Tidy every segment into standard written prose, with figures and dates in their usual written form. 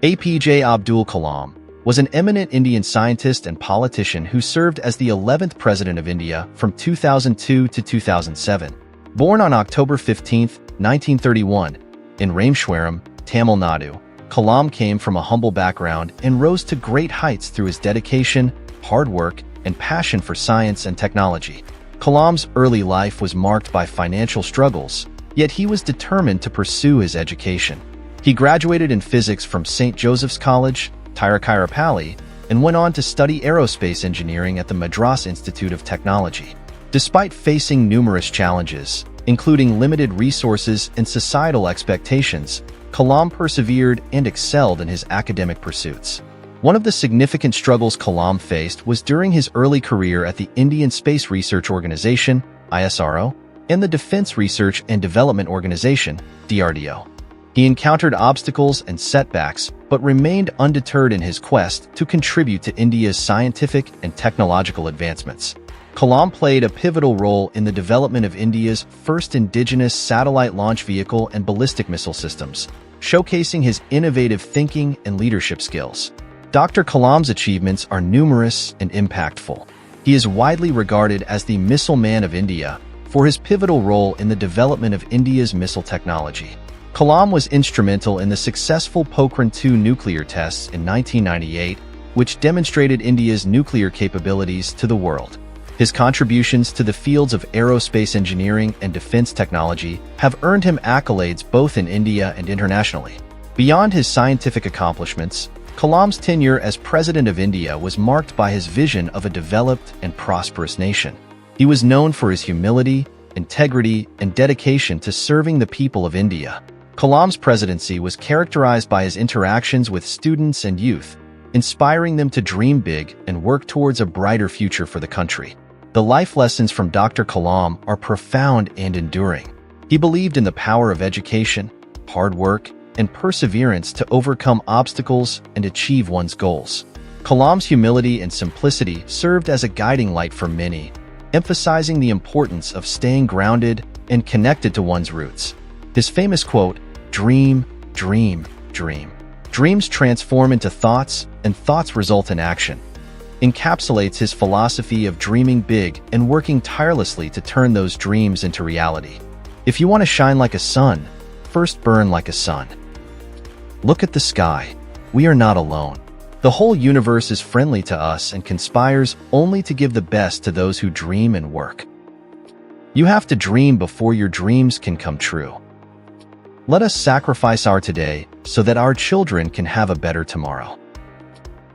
A.P.J. Abdul Kalam was an eminent Indian scientist and politician who served as the 11th President of India from 2002 to 2007. Born on October 15, 1931, in Rameshwaram, Tamil Nadu, Kalam came from a humble background and rose to great heights through his dedication, hard work, and passion for science and technology. Kalam's early life was marked by financial struggles, yet he was determined to pursue his education. He graduated in physics from St. Joseph's College, Tiruchirappalli, and went on to study aerospace engineering at the Madras Institute of Technology. Despite facing numerous challenges, including limited resources and societal expectations, Kalam persevered and excelled in his academic pursuits. One of the significant struggles Kalam faced was during his early career at the Indian Space Research Organisation, ISRO, and the Defence Research and Development Organisation, DRDO. He encountered obstacles and setbacks, but remained undeterred in his quest to contribute to India's scientific and technological advancements. Kalam played a pivotal role in the development of India's first indigenous satellite launch vehicle and ballistic missile systems, showcasing his innovative thinking and leadership skills. Dr. Kalam's achievements are numerous and impactful. He is widely regarded as the missile man of India for his pivotal role in the development of India's missile technology. Kalam was instrumental in the successful Pokhran-2 nuclear tests in 1998, which demonstrated India's nuclear capabilities to the world. His contributions to the fields of aerospace engineering and defense technology have earned him accolades both in India and internationally. Beyond his scientific accomplishments, Kalam's tenure as President of India was marked by his vision of a developed and prosperous nation. He was known for his humility, integrity, and dedication to serving the people of India. Kalam's presidency was characterized by his interactions with students and youth, inspiring them to dream big and work towards a brighter future for the country. The life lessons from Dr. Kalam are profound and enduring. He believed in the power of education, hard work, and perseverance to overcome obstacles and achieve one's goals. Kalam's humility and simplicity served as a guiding light for many, emphasizing the importance of staying grounded and connected to one's roots. His famous quote, "Dream, dream, dream. Dreams transform into thoughts, and thoughts result in action," encapsulates his philosophy of dreaming big and working tirelessly to turn those dreams into reality. If you want to shine like a sun, first burn like a sun. Look at the sky. We are not alone. The whole universe is friendly to us and conspires only to give the best to those who dream and work. You have to dream before your dreams can come true. Let us sacrifice our today so that our children can have a better tomorrow.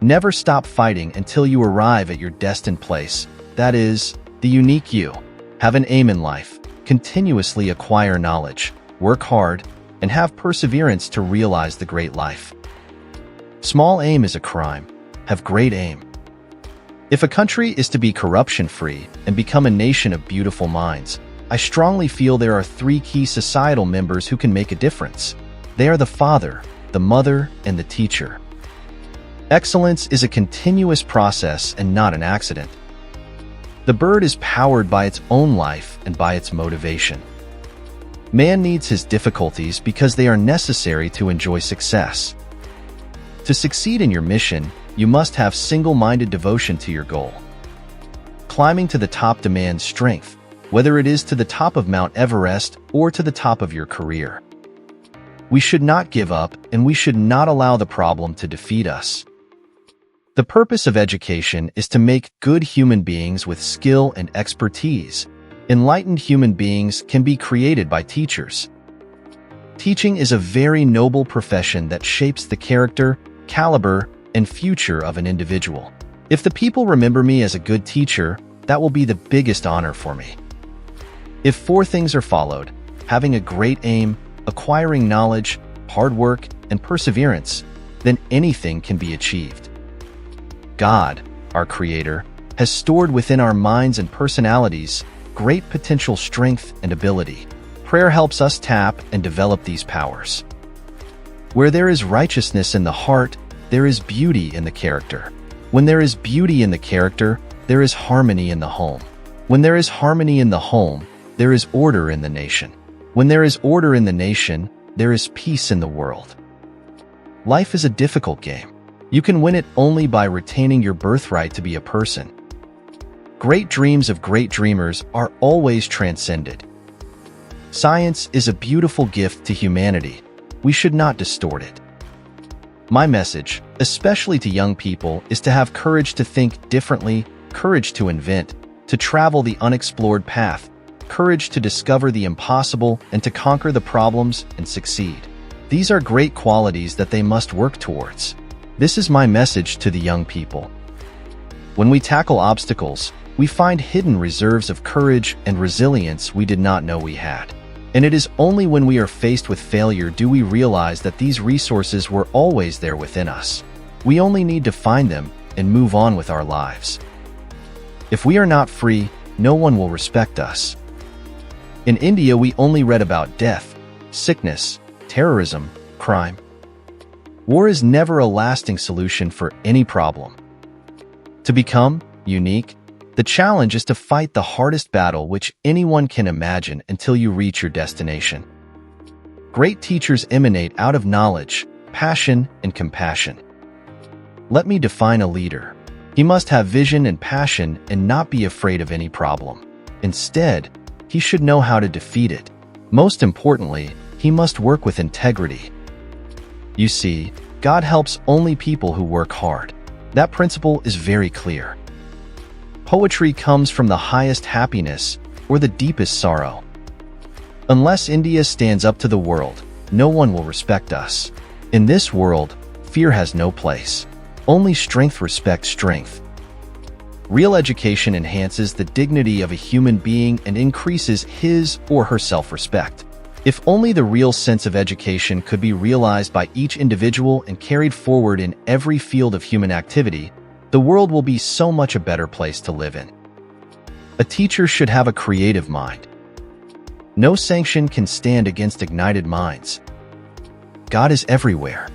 Never stop fighting until you arrive at your destined place, that is, the unique you. Have an aim in life, continuously acquire knowledge, work hard, and have perseverance to realize the great life. Small aim is a crime. Have great aim. If a country is to be corruption-free and become a nation of beautiful minds, I strongly feel there are three key societal members who can make a difference. They are the father, the mother, and the teacher. Excellence is a continuous process and not an accident. The bird is powered by its own life and by its motivation. Man needs his difficulties because they are necessary to enjoy success. To succeed in your mission, you must have single-minded devotion to your goal. Climbing to the top demands strength, whether it is to the top of Mount Everest or to the top of your career. We should not give up, and we should not allow the problem to defeat us. The purpose of education is to make good human beings with skill and expertise. Enlightened human beings can be created by teachers. Teaching is a very noble profession that shapes the character, caliber, and future of an individual. If the people remember me as a good teacher, that will be the biggest honor for me. If four things are followed, having a great aim, acquiring knowledge, hard work, and perseverance, then anything can be achieved. God, our Creator, has stored within our minds and personalities great potential strength and ability. Prayer helps us tap and develop these powers. Where there is righteousness in the heart, there is beauty in the character. When there is beauty in the character, there is harmony in the home. When there is harmony in the home, there is order in the nation. When there is order in the nation, there is peace in the world. Life is a difficult game. You can win it only by retaining your birthright to be a person. Great dreams of great dreamers are always transcended. Science is a beautiful gift to humanity. We should not distort it. My message, especially to young people, is to have courage to think differently, courage to invent, to travel the unexplored path, courage to discover the impossible and to conquer the problems and succeed. These are great qualities that they must work towards. This is my message to the young people. When we tackle obstacles, we find hidden reserves of courage and resilience we did not know we had. And it is only when we are faced with failure do we realize that these resources were always there within us. We only need to find them and move on with our lives. If we are not free, no one will respect us. In India, we only read about death, sickness, terrorism, crime. War is never a lasting solution for any problem. To become unique, the challenge is to fight the hardest battle which anyone can imagine until you reach your destination. Great teachers emanate out of knowledge, passion, and compassion. Let me define a leader. He must have vision and passion and not be afraid of any problem. Instead, he should know how to defeat it. Most importantly, he must work with integrity. You see, God helps only people who work hard. That principle is very clear. Poetry comes from the highest happiness or the deepest sorrow. Unless India stands up to the world, no one will respect us. In this world, fear has no place. Only strength respects strength. Real education enhances the dignity of a human being and increases his or her self-respect. If only the real sense of education could be realized by each individual and carried forward in every field of human activity, the world will be so much a better place to live in. A teacher should have a creative mind. No sanction can stand against ignited minds. God is everywhere.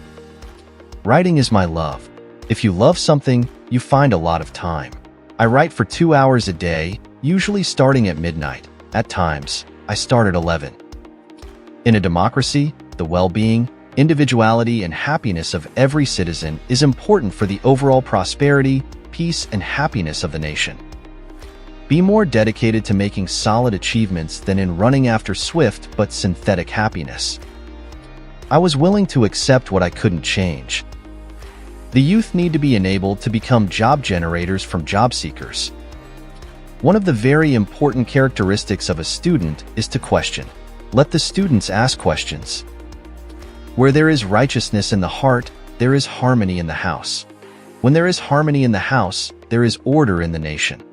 Writing is my love. If you love something, you find a lot of time. I write for 2 hours a day, usually starting at midnight. At times, I start at 11. In a democracy, the well-being, individuality, and happiness of every citizen is important for the overall prosperity, peace, and happiness of the nation. Be more dedicated to making solid achievements than in running after swift but synthetic happiness. I was willing to accept what I couldn't change. The youth need to be enabled to become job generators from job seekers. One of the very important characteristics of a student is to question. Let the students ask questions. Where there is righteousness in the heart, there is harmony in the house. When there is harmony in the house, there is order in the nation.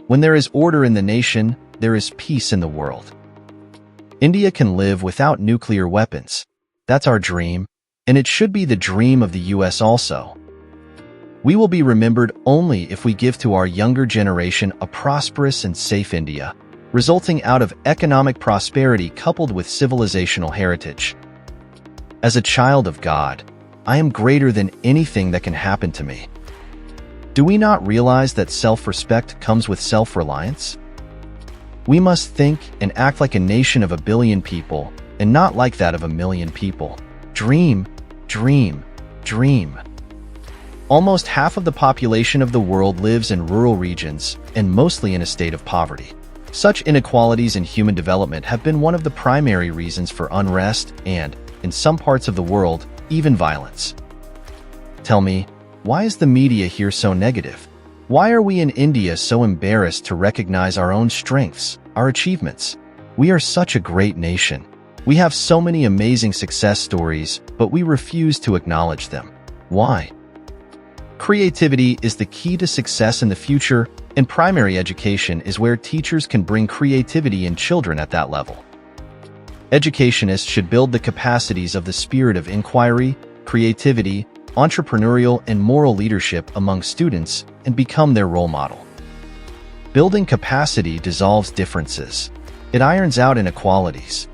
When there is order in the nation, there is peace in the world. India can live without nuclear weapons. That's our dream, and it should be the dream of the US also. We will be remembered only if we give to our younger generation a prosperous and safe India, resulting out of economic prosperity coupled with civilizational heritage. As a child of God, I am greater than anything that can happen to me. Do we not realize that self-respect comes with self-reliance? We must think and act like a nation of 1 billion people, and not like that of 1 million people. Dream, dream, dream. Almost half of the population of the world lives in rural regions, and mostly in a state of poverty. Such inequalities in human development have been one of the primary reasons for unrest and, in some parts of the world, even violence. Tell me, why is the media here so negative? Why are we in India so embarrassed to recognize our own strengths, our achievements? We are such a great nation. We have so many amazing success stories, but we refuse to acknowledge them. Why? Creativity is the key to success in the future, and primary education is where teachers can bring creativity in children at that level. Educationists should build the capacities of the spirit of inquiry, creativity, entrepreneurial, and moral leadership among students and become their role model. Building capacity dissolves differences. It irons out inequalities.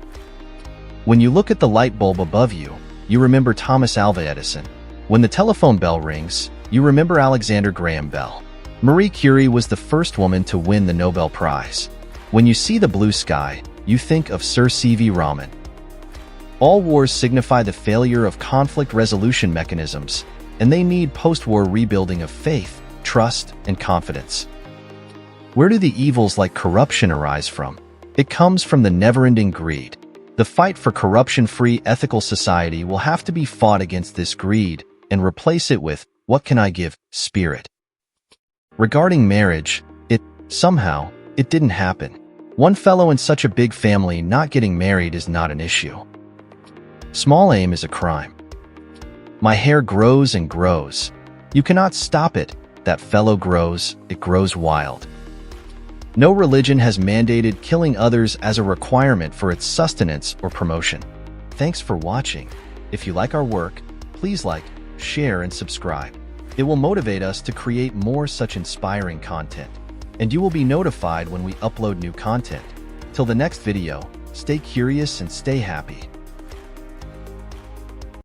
When you look at the light bulb above you, you remember Thomas Alva Edison. When the telephone bell rings, you remember Alexander Graham Bell. Marie Curie was the first woman to win the Nobel Prize. When you see the blue sky, you think of Sir C.V. Raman. All wars signify the failure of conflict resolution mechanisms, and they need post-war rebuilding of faith, trust, and confidence. Where do the evils like corruption arise from? It comes from the never-ending greed. The fight for corruption-free ethical society will have to be fought against this greed and replace it with, what can I give, spirit. Regarding marriage, somehow, it didn't happen. One fellow in such a big family not getting married is not an issue. Small aim is a crime. My hair grows and grows. You cannot stop it. That fellow grows, it grows wild. No religion has mandated killing others as a requirement for its sustenance or promotion. Thanks for watching. If you like our work, please like, share, and subscribe. It will motivate us to create more such inspiring content, and you will be notified when we upload new content. Till the next video, stay curious and stay happy.